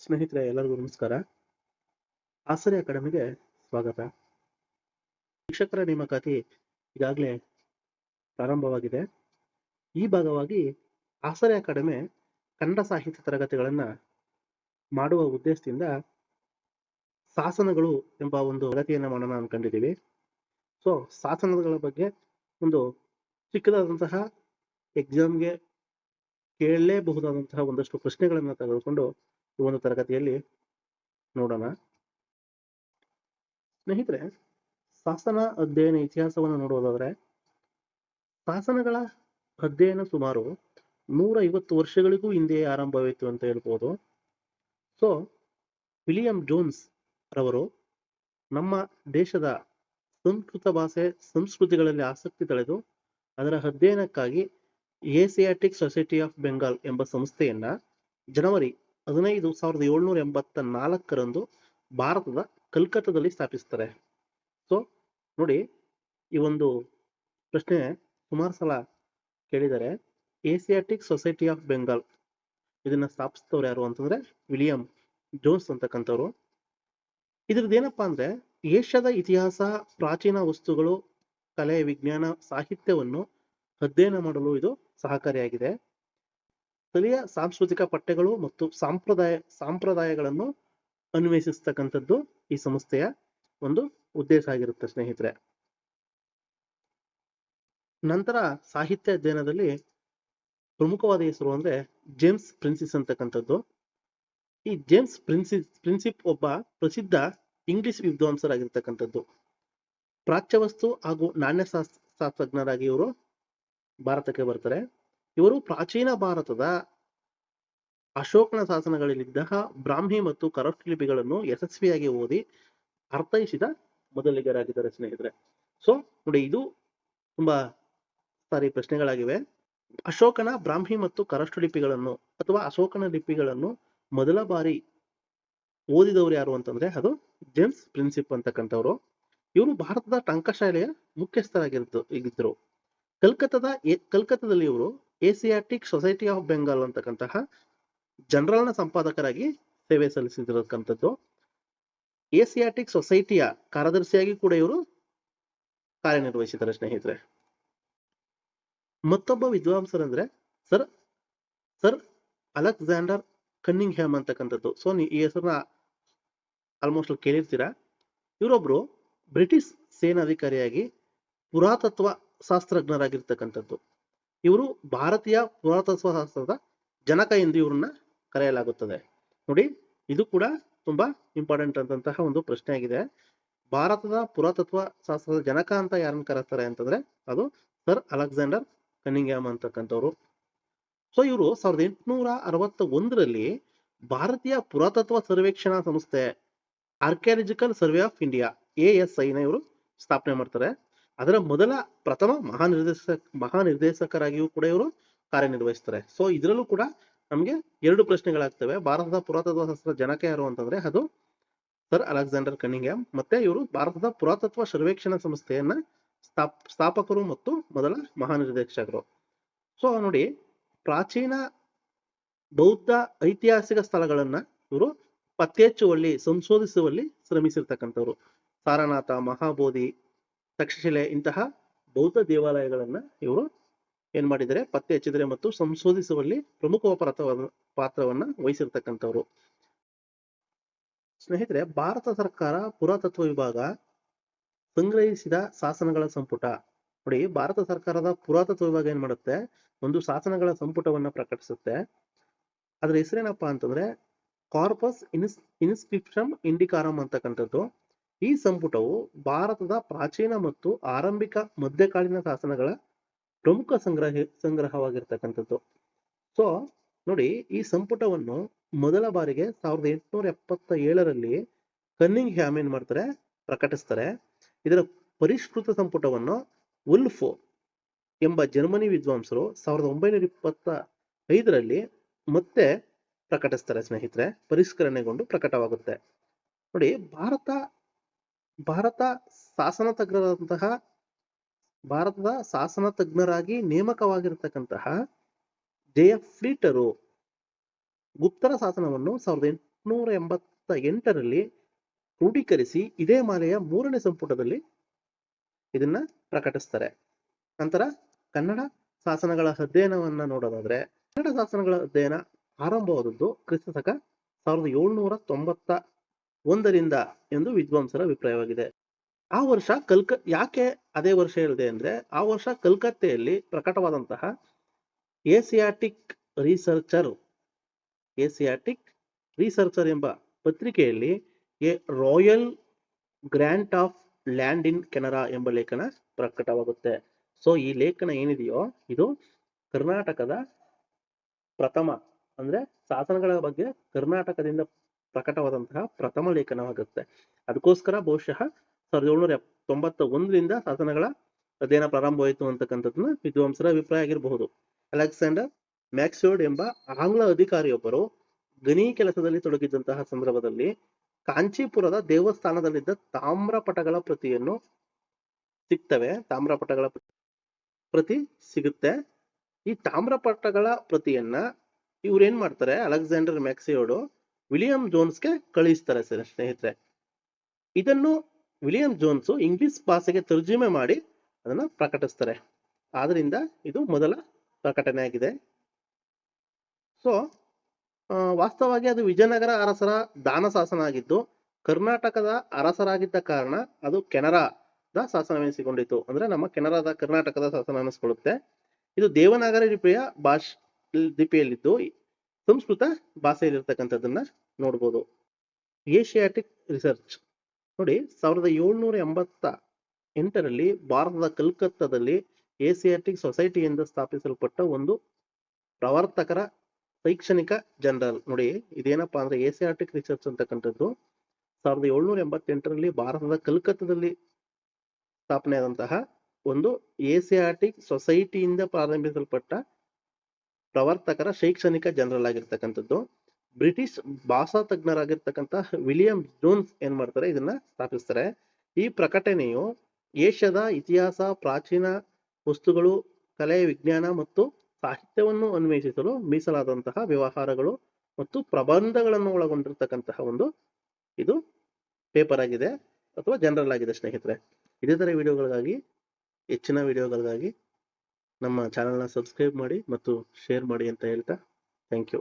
ಸ್ನೇಹಿತರೆ ಎಲ್ಲರಿಗೂ ನಮಸ್ಕಾರ. ಆಸರೆ ಅಕಾಡೆಮಿಗೆ ಸ್ವಾಗತ. ಶಿಕ್ಷಕರ ನೇಮಕಾತಿ ಈಗಾಗಲೇ ಪ್ರಾರಂಭವಾಗಿದೆ. ಈ ಭಾಗವಾಗಿ ಆಸರೆ ಅಕಾಡೆಮಿ ಕನ್ನಡ ಸಾಹಿತ್ಯ ತರಗತಿಗಳನ್ನ ಮಾಡುವ ಉದ್ದೇಶದಿಂದ ಶಾಸನಗಳು ಎಂಬ ಒಂದು ತರಗತಿಯನ್ನು ಮಾಡೋಣ ಅನ್ಕೊಂಡಿದ್ದೀವಿ. ಸೊ ಶಾಸನಗಳ ಬಗ್ಗೆ ಒಂದು ಚಿಕ್ಕದಾದಂತಹ ಎಕ್ಸಾಮ್ಗೆ ಕೇಳಲೇಬಹುದಾದಂತಹ ಒಂದಷ್ಟು ಪ್ರಶ್ನೆಗಳನ್ನು ತೆಗೆದುಕೊಂಡು ಈ ಒಂದು ತರಗತಿಯಲ್ಲಿ ನೋಡೋಣ. ಸ್ನೇಹಿತರೆ, ಶಾಸನ ಅಧ್ಯಯನ ಇತಿಹಾಸವನ್ನು ನೋಡುವುದಾದರೆ ಶಾಸನಗಳ ಅಧ್ಯಯನ ಸುಮಾರು 150 ವರ್ಷಗಳಿಗೂ ಹಿಂದೆ ಆರಂಭವಾಯಿತು ಅಂತ ಹೇಳ್ಬೋದು. ಸೊ ವಿಲಿಯಂ ಜೋನ್ಸ್ ರವರು ನಮ್ಮ ದೇಶದ ಸಂಸ್ಕೃತ ಭಾಷೆ ಸಂಸ್ಕೃತಿಗಳಲ್ಲಿ ಆಸಕ್ತಿ ತಳೆದು ಅದರ ಅಧ್ಯಯನಕ್ಕಾಗಿ ಏಸಿಯಾಟಿಕ್ ಸೊಸೈಟಿ ಆಫ್ ಬೆಂಗಾಲ್ ಎಂಬ ಸಂಸ್ಥೆಯನ್ನ ಜನವರಿ 15, 1784 ಭಾರತದ ಕಲ್ಕತ್ತಾದಲ್ಲಿ ಸ್ಥಾಪಿಸ್ತಾರೆ. ಸೊ ನೋಡಿ, ಈ ಒಂದು ಪ್ರಶ್ನೆ ಸುಮಾರು ಸಲ ಕೇಳಿದರೆ. ಏಸಿಯಾಟಿಕ್ ಸೊಸೈಟಿ ಆಫ್ ಬೆಂಗಾಲ್ ಇದನ್ನ ಸ್ಥಾಪಿಸಿದವ್ರು ಯಾರು ಅಂತಂದ್ರೆ ವಿಲಿಯಂ ಜೋನ್ಸ್ ಅಂತಕ್ಕಂಥವ್ರು. ಇದ್ರದ್ದು ಏನಪ್ಪಾ ಅಂದ್ರೆ ಏಷ್ಯಾದ ಇತಿಹಾಸ, ಪ್ರಾಚೀನ ವಸ್ತುಗಳು, ಕಲೆ, ವಿಜ್ಞಾನ, ಸಾಹಿತ್ಯವನ್ನು ಅಧ್ಯಯನ ಮಾಡಲು ಇದು ಸಹಕಾರಿಯಾಗಿದೆ. ಸ್ಥಳೀಯ ಸಾಂಸ್ಕೃತಿಕ ಪಠ್ಯಗಳು ಮತ್ತು ಸಂಪ್ರದಾಯಗಳನ್ನು ಅನ್ವೇಷಿಸ್ತಕ್ಕಂಥದ್ದು ಈ ಸಂಸ್ಥೆಯ ಒಂದು ಉದ್ದೇಶ ಆಗಿರುತ್ತೆ ಸ್ನೇಹಿತರೆ. ನಂತರ ಸಾಹಿತ್ಯ ಅಧ್ಯಯನದಲ್ಲಿ ಪ್ರಮುಖವಾದ ಹೆಸರು ಅಂದ್ರೆ ಜೇಮ್ಸ್ ಪ್ರಿನ್ಸಿಸ್ ಅಂತಕ್ಕಂಥದ್ದು. ಈ ಜೇಮ್ಸ್ ಪ್ರಿನ್ಸಿಪ್ ಒಬ್ಬ ಪ್ರಸಿದ್ಧ ಇಂಗ್ಲಿಷ್ ವಿದ್ವಾಂಸರಾಗಿರ್ತಕ್ಕಂಥದ್ದು. ಪ್ರಾಚ್ಯವಸ್ತು ಹಾಗೂ ನಾಣ್ಯಶಾಸ್ತ್ರಜ್ಞರಾಗಿ ಇವರು ಭಾರತಕ್ಕೆ ಬರ್ತಾರೆ. ಇವರು ಪ್ರಾಚೀನ ಭಾರತದ ಅಶೋಕನ ಶಾಸನಗಳಲ್ಲಿದ್ದ ಬ್ರಾಹ್ಮಿ ಮತ್ತು ಕರಷ್ಟು ಲಿಪಿಗಳನ್ನು ಯಶಸ್ವಿಯಾಗಿ ಓದಿ ಅರ್ಥೈಸಿದ ಮೊದಲಿಗರಾಗಿದ್ದಾರೆ ಸ್ನೇಹಿತರೆ. ಸೊ ನೋಡಿ, ಇದು ತುಂಬಾ ಸಾರಿ ಪ್ರಶ್ನೆಗಳಾಗಿವೆ. ಅಶೋಕನ ಬ್ರಾಹ್ಮಿ ಮತ್ತು ಕರಷ್ಟು ಲಿಪಿಗಳನ್ನು ಅಥವಾ ಅಶೋಕನ ಲಿಪಿಗಳನ್ನು ಮೊದಲ ಬಾರಿ ಓದಿದವರು ಯಾರು ಅಂತಂದ್ರೆ ಅದು ಜೇಮ್ಸ್ ಪ್ರಿನ್ಸಿಪ್ ಅಂತಕ್ಕಂಥವ್ರು. ಇವರು ಭಾರತದ ಟಂಕಶಾಲೆಯ ಮುಖ್ಯಸ್ಥರಾಗಿದ್ದರು. ಕಲ್ಕತ್ತಾದಲ್ಲಿ ಇವರು ಏಸಿಯಾಟಿಕ್ ಸೊಸೈಟಿ ಆಫ್ ಬೆಂಗಾಲ್ ಅಂತಕ್ಕಂತಹ ಜನರಲ್ನ ಸಂಪಾದಕರಾಗಿ ಸೇವೆ ಸಲ್ಲಿಸಿರ್ತಕ್ಕಂಥದ್ದು. ಏಸಿಯಾಟಿಕ್ ಸೊಸೈಟಿಯ ಕಾರ್ಯದರ್ಶಿಯಾಗಿ ಕೂಡ ಇವರು ಕಾರ್ಯನಿರ್ವಹಿಸಿದ್ದಾರೆ ಸ್ನೇಹಿತರೆ. ಮತ್ತೊಬ್ಬ ವಿದ್ವಾಂಸರಂದ್ರೆ ಸರ್ ಅಲೆಕ್ಸಾಂಡರ್ ಕನ್ನಿಂಗ್ಹ್ಯಾಮ್ ಅಂತಕ್ಕಂಥದ್ದು. ಸೊ ಈ ಹೆಸರನ್ನ ಆಲ್ಮೋಸ್ಟ್ ಕೇಳಿರ್ತೀರಾ. ಇವರೊಬ್ರು ಬ್ರಿಟಿಷ್ ಸೇನಾಧಿಕಾರಿಯಾಗಿ ಪುರಾತತ್ವ ಶಾಸ್ತ್ರಜ್ಞರಾಗಿರ್ತಕ್ಕಂಥದ್ದು. ಇವರು ಭಾರತೀಯ ಪುರಾತತ್ವ ಶಾಸ್ತ್ರದ ಜನಕ ಎಂದು ಇವ್ರನ್ನ ಕರೆಯಲಾಗುತ್ತದೆ. ನೋಡಿ, ಇದು ಕೂಡ ತುಂಬಾ ಇಂಪಾರ್ಟೆಂಟ್ ಆದಂತಹ ಒಂದು ಪ್ರಶ್ನೆ ಆಗಿದೆ. ಭಾರತದ ಪುರಾತತ್ವ ಶಾಸ್ತ್ರದ ಜನಕ ಅಂತ ಯಾರನ್ನ ಕರೆಸ್ತಾರೆ ಅಂತಂದ್ರೆ ಅದು ಸರ್ ಅಲೆಕ್ಸಾಂಡರ್ ಕನ್ನಿಂಗ್ಹ್ಯಾಮ್ ಅಂತಕ್ಕಂಥವ್ರು. ಸೊ ಇವರು 1861 ಭಾರತೀಯ ಪುರಾತತ್ವ ಸರ್ವೇಕ್ಷಣಾ ಸಂಸ್ಥೆ archaeological survey of India ASI ನ ಇವರು ಸ್ಥಾಪನೆ ಮಾಡ್ತಾರೆ. ಅದರ ಪ್ರಥಮ ಮಹಾನಿರ್ದೇಶಕರಾಗಿಯೂ ಕೂಡ ಇವರು ಕಾರ್ಯನಿರ್ವಹಿಸ್ತಾರೆ. ಸೊ ಇದರಲ್ಲೂ ಕೂಡ ನಮ್ಗೆ 2 ಪ್ರಶ್ನೆಗಳಾಗ್ತವೆ. ಭಾರತದ ಪುರಾತತ್ವ ಶಾಸ್ತ್ರದ ಜನಕ ಯಾರು ಅಂತಂದ್ರೆ ಅದು ಸರ್ ಅಲೆಕ್ಸಾಂಡರ್ ಕನ್ನಿಂಗ್ಹ್ಯಾಮ್, ಮತ್ತೆ ಇವರು ಭಾರತದ ಪುರಾತತ್ವ ಸರ್ವೇಕ್ಷಣಾ ಸಂಸ್ಥೆಯನ್ನ ಸ್ಥಾಪಕರು ಮತ್ತು ಮೊದಲ ಮಹಾನಿರ್ದೇಶಕರು. ಸೊ ನೋಡಿ, ಪ್ರಾಚೀನ ಬೌದ್ಧ ಐತಿಹಾಸಿಕ ಸ್ಥಳಗಳನ್ನ ಇವರು ಪತ್ತೆ ಹಚ್ಚುವಲ್ಲಿ, ಸಂಶೋಧಿಸುವಲ್ಲಿ ಶ್ರಮಿಸಿರ್ತಕ್ಕಂಥವ್ರು. ಸಾರನಾಥ, ಮಹಾಬೋಧಿ, ತಕ್ಷಶಿಲೆ ಇಂತಹ ಬೌದ್ಧ ದೇವಾಲಯಗಳನ್ನ ಇವರು ಏನ್ ಮಾಡಿದರೆ ಪತ್ತೆ ಹಚ್ಚಿದರೆ ಮತ್ತು ಸಂಶೋಧಿಸುವಲ್ಲಿ ಪ್ರಮುಖ ಪಾತ್ರವನ್ನ ವಹಿಸಿರ್ತಕ್ಕಂಥವ್ರು. ಸ್ನೇಹಿತರೆ, ಭಾರತ ಸರ್ಕಾರ ಪುರಾತತ್ವ ವಿಭಾಗ ಸಂಗ್ರಹಿಸಿದ ಶಾಸನಗಳ ಸಂಪುಟ. ನೋಡಿ, ಭಾರತ ಸರ್ಕಾರದ ಪುರಾತತ್ವ ವಿಭಾಗ ಏನ್ ಮಾಡುತ್ತೆ, ಒಂದು ಶಾಸನಗಳ ಸಂಪುಟವನ್ನ ಪ್ರಕಟಿಸುತ್ತೆ. ಅದ್ರ ಹೆಸರೇನಪ್ಪಾ ಅಂತಂದ್ರೆ ಕಾರ್ಪಸ್ ಇನ್ಸ್ಕ್ರಿಪ್ಷನ್ ಇಂಡಿಕಾರಂ ಅಂತಕ್ಕಂಥದ್ದು. ಈ ಸಂಪುಟವು ಭಾರತದ ಪ್ರಾಚೀನ ಮತ್ತು ಆರಂಭಿಕ ಮಧ್ಯಕಾಲೀನ ಶಾಸನಗಳ ಪ್ರಮುಖ ಸಂಗ್ರಹವಾಗಿರ್ತಕ್ಕಂಥದ್ದು. ಸೊ ನೋಡಿ, ಈ ಸಂಪುಟವನ್ನು ಮೊದಲ ಬಾರಿಗೆ 1877 ಕನ್ನಿಂಗ್ಹ್ಯಾಮ್ ಏನ್ ಮಾಡ್ತಾರೆ, ಪ್ರಕಟಿಸ್ತಾರೆ. ಇದರ ಪರಿಷ್ಕೃತ ಸಂಪುಟವನ್ನು ವುಲ್ಫ್ ಎಂಬ ಜರ್ಮನಿ ವಿದ್ವಾಂಸರು 1925 ಮತ್ತೆ ಪ್ರಕಟಿಸ್ತಾರೆ ಸ್ನೇಹಿತರೆ. ಪರಿಷ್ಕರಣೆಗೊಂಡು ಪ್ರಕಟವಾಗುತ್ತೆ. ನೋಡಿ, ಭಾರತದ ಶಾಸನ ತಜ್ಞರಾಗಿ ನೇಮಕವಾಗಿರ್ತಕ್ಕಂತಹ ಜೆಎಫ್ ಫ್ಲೀಟರು ಗುಪ್ತರ ಶಾಸನವನ್ನು 1888ರಲ್ಲಿ ಕ್ರೋಢೀಕರಿಸಿ ಇದೇ ಮಾಲೆಯ 3ನೇ ಸಂಪುಟದಲ್ಲಿ ಇದನ್ನ ಪ್ರಕಟಿಸ್ತಾರೆ. ನಂತರ ಕನ್ನಡ ಶಾಸನಗಳ ಅಧ್ಯಯನವನ್ನ ನೋಡೋದಾದ್ರೆ ಕನ್ನಡ ಶಾಸನಗಳ ಅಧ್ಯಯನ ಆರಂಭವಾದದ್ದು ಕ್ರಿಸ್ತಶಕ 1791ರಿಂದ ಎಂದು ವಿದ್ವಾಂಸರ ಅಭಿಪ್ರಾಯವಾಗಿದೆ. ಆ ವರ್ಷ ಯಾಕೆ ಅದೇ ವರ್ಷ ಹೇಳಿದೆ ಅಂದ್ರೆ ಆ ವರ್ಷ ಕಲ್ಕತ್ತೆಯಲ್ಲಿ ಪ್ರಕಟವಾದಂತಹ ಏಸಿಯಾಟಿಕ್ ರಿಸರ್ಚರ್ ಎಂಬ ಪತ್ರಿಕೆಯಲ್ಲಿ A royal grant of land in Canara ಎಂಬ ಲೇಖನ ಪ್ರಕಟವಾಗುತ್ತೆ. ಸೊ ಈ ಲೇಖನ ಏನಿದೆಯೋ ಇದು ಕರ್ನಾಟಕದ ಪ್ರಥಮ ಅಂದ್ರೆ ಶಾಸನಗಳ ಬಗ್ಗೆ ಕರ್ನಾಟಕದಿಂದ ಪ್ರಕಟವಾದಂತಹ ಪ್ರಥಮ ಲೇಖನವಾಗುತ್ತೆ. ಅದಕ್ಕೋಸ್ಕರ ಬಹುಶಃ 1791ರಿಂದ ಶಾಸನಗಳ ಅಧ್ಯಯನ ಪ್ರಾರಂಭವಾಯಿತು ಅಂತಕ್ಕಂಥದ್ದನ್ನ ವಿದ್ವಾಂಸರ ಅಭಿಪ್ರಾಯ ಆಗಿರಬಹುದು. ಅಲೆಕ್ಸಾಂಡರ್ ಮ್ಯಾಕ್ಸ್ವೆಲ್ ಎಂಬ ಆಂಗ್ಲ ಅಧಿಕಾರಿಯೊಬ್ಬರು ಗಣಿ ಕೆಲಸದಲ್ಲಿ ತೊಡಗಿದ್ದಂತಹ ಸಂದರ್ಭದಲ್ಲಿ ಕಾಂಚೀಪುರದ ದೇವಸ್ಥಾನದಲ್ಲಿದ್ದ ತಾಮ್ರಪಟಗಳ ಪ್ರತಿಯನ್ನು ತಾಮ್ರಪಟಗಳ ಪ್ರತಿ ಸಿಗುತ್ತೆ. ಈ ತಾಮ್ರಪಟಗಳ ಪ್ರತಿಯನ್ನ ಇವ್ರೇನ್ ಮಾಡ್ತಾರೆ, ಅಲೆಕ್ಸಾಂಡರ್ ಮ್ಯಾಕ್ಸಿಯೋಡು ವಿಲಿಯಂ ಜೋನ್ಸ್ಗೆ ಕಳಿಸ್ತಾರೆ ಸ್ನೇಹಿತರೆ. ಇದನ್ನು ವಿಲಿಯಂ ಜೋನ್ಸ್ ಇಂಗ್ಲಿಷ್ ಭಾಷೆಗೆ ತರ್ಜುಮೆ ಮಾಡಿ ಅದನ್ನ ಪ್ರಕಟಿಸ್ತಾರೆ. ಆದ್ರಿಂದ ಇದು ಮೊದಲ ಪ್ರಕಟಣೆ ಆಗಿದೆ. ಸೊ ವಾಸ್ತವವಾಗಿ ಅದು ವಿಜಯನಗರ ಅರಸರ ದಾನ ಶಾಸನ ಆಗಿದ್ದು ಕರ್ನಾಟಕದ ಅರಸರಾಗಿದ್ದ ಕಾರಣ ಅದು ಕೆನರಾದ ಶಾಸನವೆನಿಸಿಕೊಂಡಿತು. ಅಂದ್ರೆ ನಮ್ಮ ಕರ್ನಾಟಕದ ಶಾಸನ ಅನಿಸ್ಕೊಳ್ಳುತ್ತೆ. ಇದು ದೇವನಾಗರಿ ಲಿಪಿಯಲ್ಲಿದ್ದು ಸಂಸ್ಕೃತ ಭಾಷೆಯಲ್ಲಿರ್ತಕ್ಕಂಥದ್ದನ್ನ ನೋಡ್ಬೋದು. ಏಷಿಯಾಟಿಕ್ ರಿಸರ್ಚ್ ನೋಡಿ 1788ರಲ್ಲಿ ಭಾರತದ ಕಲ್ಕತ್ತಾದಲ್ಲಿ ಏಸಿಯಾಟಿಕ್ ಸೊಸೈಟಿಯಿಂದ ಸ್ಥಾಪಿಸಲ್ಪಟ್ಟ ಒಂದು ಪ್ರವರ್ತಕರ ಶೈಕ್ಷಣಿಕ ಜನರಲ್. ನೋಡಿ ಇದೇನಪ್ಪಾ ಅಂದ್ರೆ ಏಸಿಯಾಟಿಕ್ ರಿಸರ್ಚ್ ಅಂತಕ್ಕಂಥದ್ದು 1788ರಲ್ಲಿ ಭಾರತದ ಕಲ್ಕತ್ತಾದಲ್ಲಿ ಸ್ಥಾಪನೆಯಾದಂತಹ ಒಂದು ಏಸಿಯಾಟಿಕ್ ಸೊಸೈಟಿಯಿಂದ ಪ್ರಾರಂಭಿಸಲ್ಪಟ್ಟ ಪ್ರವರ್ತಕರ ಶೈಕ್ಷಣಿಕ ಜನರಲ್ ಆಗಿರ್ತಕ್ಕಂಥದ್ದು. ಬ್ರಿಟಿಷ್ ಭಾಷಾ ತಜ್ಞರಾಗಿರ್ತಕ್ಕಂತಹ ವಿಲಿಯಂ ಜೋನ್ಸ್ ಏನ್ ಮಾಡ್ತಾರೆ, ಇದನ್ನ ಸ್ಥಾಪಿಸ್ತಾರೆ. ಈ ಪ್ರಕಟಣೆಯು ಏಷ್ಯಾದ ಇತಿಹಾಸ, ಪ್ರಾಚೀನ ವಸ್ತುಗಳು, ಕಲೆ, ವಿಜ್ಞಾನ ಮತ್ತು ಸಾಹಿತ್ಯವನ್ನು ಅನ್ವೇಷಿಸಲು ಮೀಸಲಾದಂತಹ ವ್ಯವಹಾರಗಳು ಮತ್ತು ಪ್ರಬಂಧಗಳನ್ನು ಒಳಗೊಂಡಿರ್ತಕ್ಕಂತಹ ಒಂದು ಇದು ಪೇಪರ್ ಆಗಿದೆ ಅಥವಾ ಜನರಲ್ ಆಗಿದೆ ಸ್ನೇಹಿತರೆ. ಇದೇ ತರ ವಿಡಿಯೋಗಳಿಗಾಗಿ ಹೆಚ್ಚಿನ ವಿಡಿಯೋಗಳಿಗಾಗಿ ನಮ್ಮ ಚಾನೆಲ್ನ ಸಬ್ಸ್ಕ್ರೈಬ್ ಮಾಡಿ ಮತ್ತು ಶೇರ್ ಮಾಡಿ ಅಂತ ಹೇಳ್ತಾ ಥ್ಯಾಂಕ್ ಯು.